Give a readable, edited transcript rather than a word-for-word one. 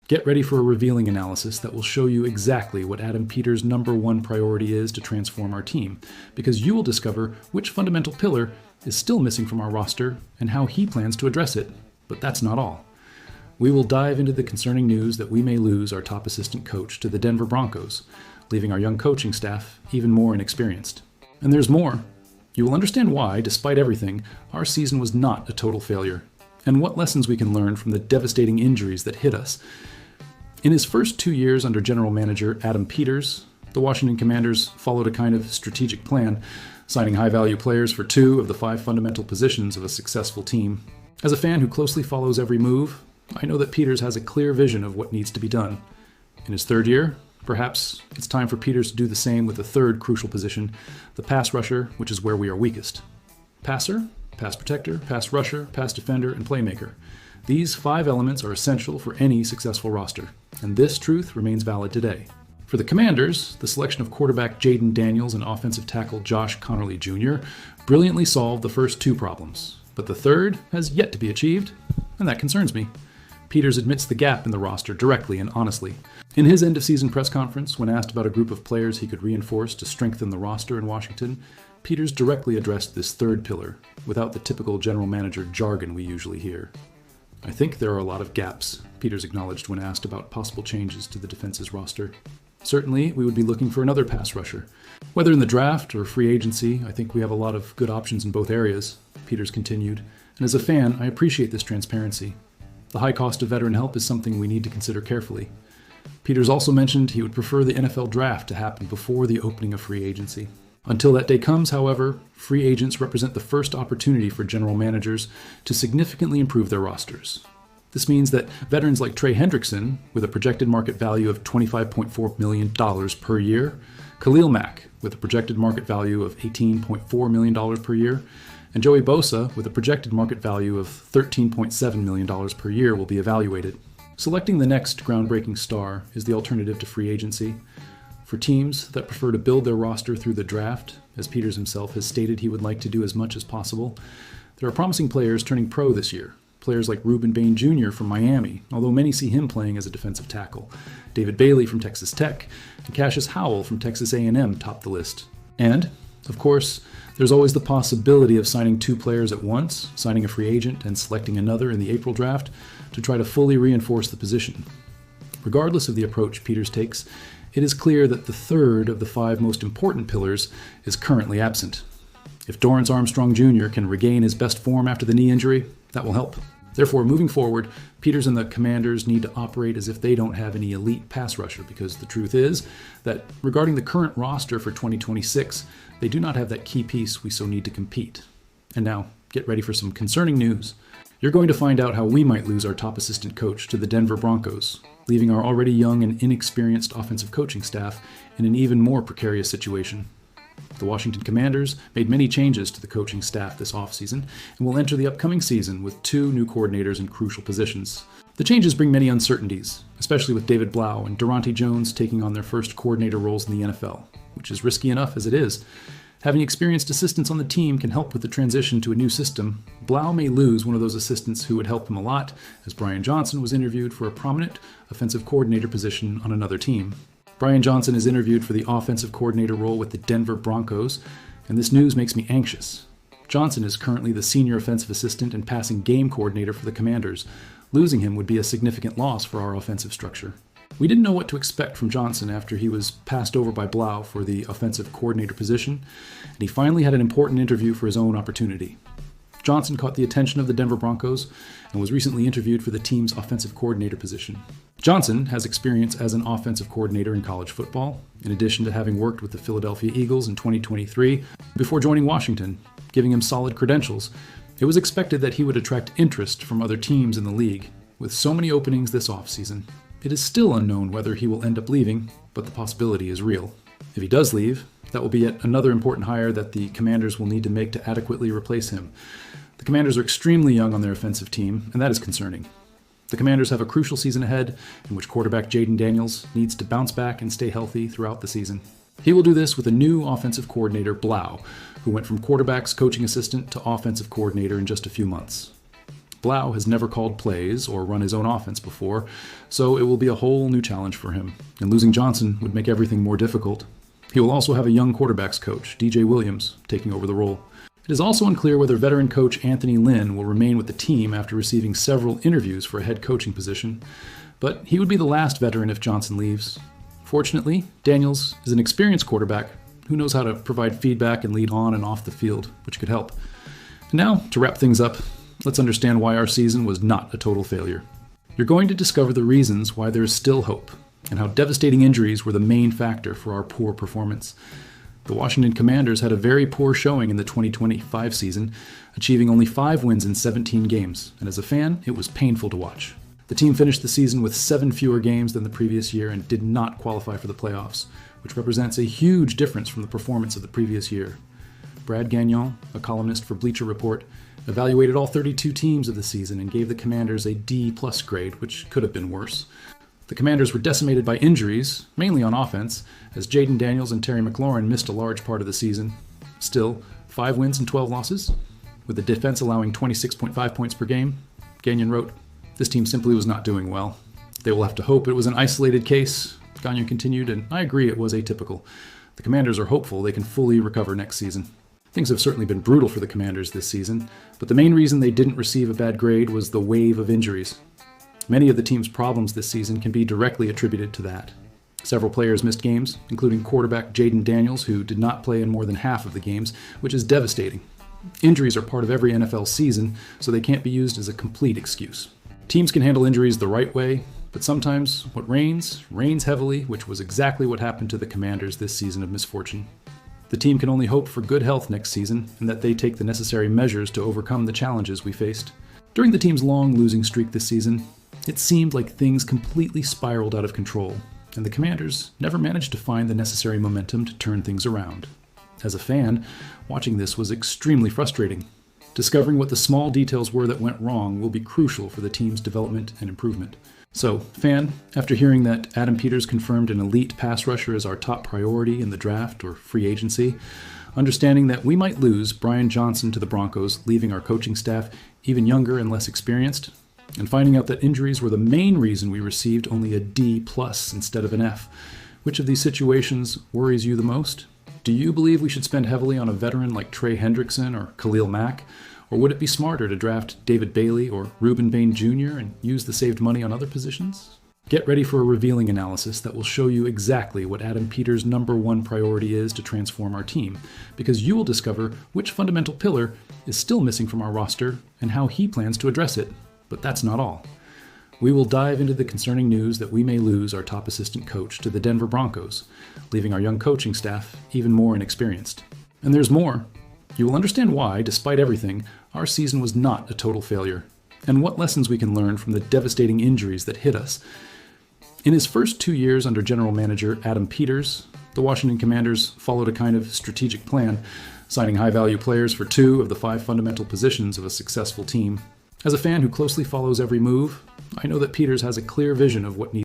Get ready for a revealing analysis that will show you exactly what Adam Peters' number one priority is to transform our team, because you will discover which fundamental pillar is still missing from our roster and how he plans to address it. But that's not all. We will dive into the concerning news that we may lose our top assistant coach to the Denver Broncos, leaving our young coaching staff even more inexperienced. And there's more. You will understand why, despite everything, our season was not a total failure, and what lessons we can learn from the devastating injuries that hit us. In his first 2 years under general manager Adam Peters, the Washington Commanders followed a kind of strategic plan, signing high-value players for 2 of the 5 fundamental positions of a successful team. As a fan who closely follows every move, I know that Peters has a clear vision of what needs to be done. In his 3rd year, perhaps it's time for Peters to do the same with the 3rd crucial position, the pass rusher, which is where we are weakest. Passer, pass protector, pass rusher, pass defender, and playmaker. These 5 elements are essential for any successful roster, and this truth remains valid today. For the Commanders, the selection of quarterback Jayden Daniels and offensive tackle Josh Conerly Jr. brilliantly solved the first 2 problems, but the 3rd has yet to be achieved, and that concerns me. Peters admits the gap in the roster directly and honestly. In his end-of-season press conference, when asked about a group of players he could reinforce to strengthen the roster in Washington, Peters directly addressed this 3rd pillar, without the typical general manager jargon we usually hear. I think there are a lot of gaps, Peters acknowledged when asked about possible changes to the defense's roster. Certainly, we would be looking for another pass rusher. Whether in the draft or free agency, I think we have a lot of good options in both areas, Peters continued. And as a fan, I appreciate this transparency. The high cost of veteran help is something we need to consider carefully. Peters also mentioned he would prefer the NFL draft to happen before the opening of free agency. Until that day comes, however, free agents represent the first opportunity for general managers to significantly improve their rosters. This means that veterans like Trey Hendrickson, with a projected market value of $25.4 million per year, Khalil Mack, with a projected market value of $18.4 million per year, and Joey Bosa, with a projected market value of $13.7 million per year, will be evaluated. Selecting the next groundbreaking star is the alternative to free agency. For teams that prefer to build their roster through the draft, as Peters himself has stated he would like to do as much as possible, there are promising players turning pro this year. Players like Reuben Bain Jr. from Miami, although many see him playing as a defensive tackle. David Bailey from Texas Tech, and Cassius Howell from Texas A&M top the list. And, of course, there's always the possibility of signing 2 players at once, signing a free agent and selecting another in the April draft to try to fully reinforce the position. Regardless of the approach Peters takes, it is clear that the 3rd of the 5 most important pillars is currently absent. If Dorrance Armstrong Jr. can regain his best form after the knee injury, that will help. Therefore, moving forward, Peters and the Commanders need to operate as if they don't have any elite pass rusher, because the truth is that regarding the current roster for 2026, they do not have that key piece we so need to compete. And now, get ready for some concerning news. You're going to find out how we might lose our top assistant coach to the Denver Broncos, leaving our already young and inexperienced offensive coaching staff in an even more precarious situation. The Washington Commanders made many changes to the coaching staff this offseason and will enter the upcoming season with 2 new coordinators in crucial positions. The changes bring many uncertainties, especially with David Blau and Durante Jones taking on their first coordinator roles in the NFL, which is risky enough as it is. Having experienced assistants on the team can help with the transition to a new system. Blau may lose one of those assistants who would help him a lot, as Brian Johnson was interviewed for a prominent offensive coordinator position on another team. Brian Johnson is interviewed for the offensive coordinator role with the Denver Broncos, and this news makes me anxious. Johnson is currently the senior offensive assistant and passing game coordinator for the Commanders. Losing him would be a significant loss for our offensive structure. We didn't know what to expect from Johnson after he was passed over by Blau for the offensive coordinator position, and he finally had an important interview for his own opportunity. Johnson caught the attention of the Denver Broncos and was recently interviewed for the team's offensive coordinator position. Johnson has experience as an offensive coordinator in college football, in addition to having worked with the Philadelphia Eagles in 2023 before joining Washington, giving him solid credentials. It was expected that he would attract interest from other teams in the league. With so many openings this offseason, it is still unknown whether he will end up leaving, but the possibility is real. If he does leave, that will be yet another important hire that the Commanders will need to make to adequately replace him. The Commanders are extremely young on their offensive team, and that is concerning. The Commanders have a crucial season ahead in which quarterback Jayden Daniels needs to bounce back and stay healthy throughout the season. He will do this with a new offensive coordinator, Blau, who went from quarterback's coaching assistant to offensive coordinator in just a few months. Blau has never called plays or run his own offense before, so it will be a whole new challenge for him, and losing Johnson would make everything more difficult. He will also have a young quarterbacks coach, DJ Williams, taking over the role. It is also unclear whether veteran coach Anthony Lynn will remain with the team after receiving several interviews for a head coaching position, but he would be the last veteran if Johnson leaves. Fortunately, Daniels is an experienced quarterback who knows how to provide feedback and lead on and off the field, which could help. And now, to wrap things up, let's understand why our season was not a total failure. You're going to discover the reasons why there is still hope, and how devastating injuries were the main factor for our poor performance. The Washington Commanders had a very poor showing in the 2025 season, achieving only 5 wins in 17 games, and as a fan, it was painful to watch. The team finished the season with 7 fewer games than the previous year and did not qualify for the playoffs, which represents a huge difference from the performance of the previous year. Brad Gagnon, a columnist for Bleacher Report, evaluated all 32 teams of the season and gave the Commanders a D+ grade, which could have been worse. The Commanders were decimated by injuries, mainly on offense, as Jaden Daniels and Terry McLaurin missed a large part of the season. Still, 5 wins and 12 losses, with the defense allowing 26.5 points per game. Gagnon wrote, "This team simply was not doing well. They will have to hope it was an isolated case." Gagnon continued, and I agree it was atypical. The Commanders are hopeful they can fully recover next season. Things have certainly been brutal for the Commanders this season, but the main reason they didn't receive a bad grade was the wave of injuries. Many of the team's problems this season can be directly attributed to that. Several players missed games, including quarterback Jaden Daniels, who did not play in more than half of the games, which is devastating. Injuries are part of every NFL season, so they can't be used as a complete excuse. Teams can handle injuries the right way, but sometimes what rains heavily, which was exactly what happened to the Commanders this season of misfortune. The team can only hope for good health next season, and that they take the necessary measures to overcome the challenges we faced. During the team's long losing streak this season, it seemed like things completely spiraled out of control, and the Commanders never managed to find the necessary momentum to turn things around. As a fan, watching this was extremely frustrating. Discovering what the small details were that went wrong will be crucial for the team's development and improvement. So, fan, after hearing that Adam Peters confirmed an elite pass rusher as our top priority in the draft or free agency, understanding that we might lose Brian Johnson to the Broncos, leaving our coaching staff even younger and less experienced, and finding out that injuries were the main reason we received only a D+ instead of an F, which of these situations worries you the most? Do you believe we should spend heavily on a veteran like Trey Hendrickson or Khalil Mack? Or would it be smarter to draft David Bailey or Reuben Bain Jr. and use the saved money on other positions? Get ready for a revealing analysis that will show you exactly what Adam Peters' #1 priority is to transform our team, because you will discover which fundamental pillar is still missing from our roster and how he plans to address it. But that's not all. We will dive into the concerning news that we may lose our top assistant coach to the Denver Broncos, leaving our young coaching staff even more inexperienced. And there's more. You will understand why, despite everything, our season was not a total failure, and what lessons we can learn from the devastating injuries that hit us. In his first 2 years under general manager Adam Peters, the Washington Commanders followed a kind of strategic plan, signing high-value players for 2 of the 5 fundamental positions of a successful team. As a fan who closely follows every move, I know that Peters has a clear vision of what needs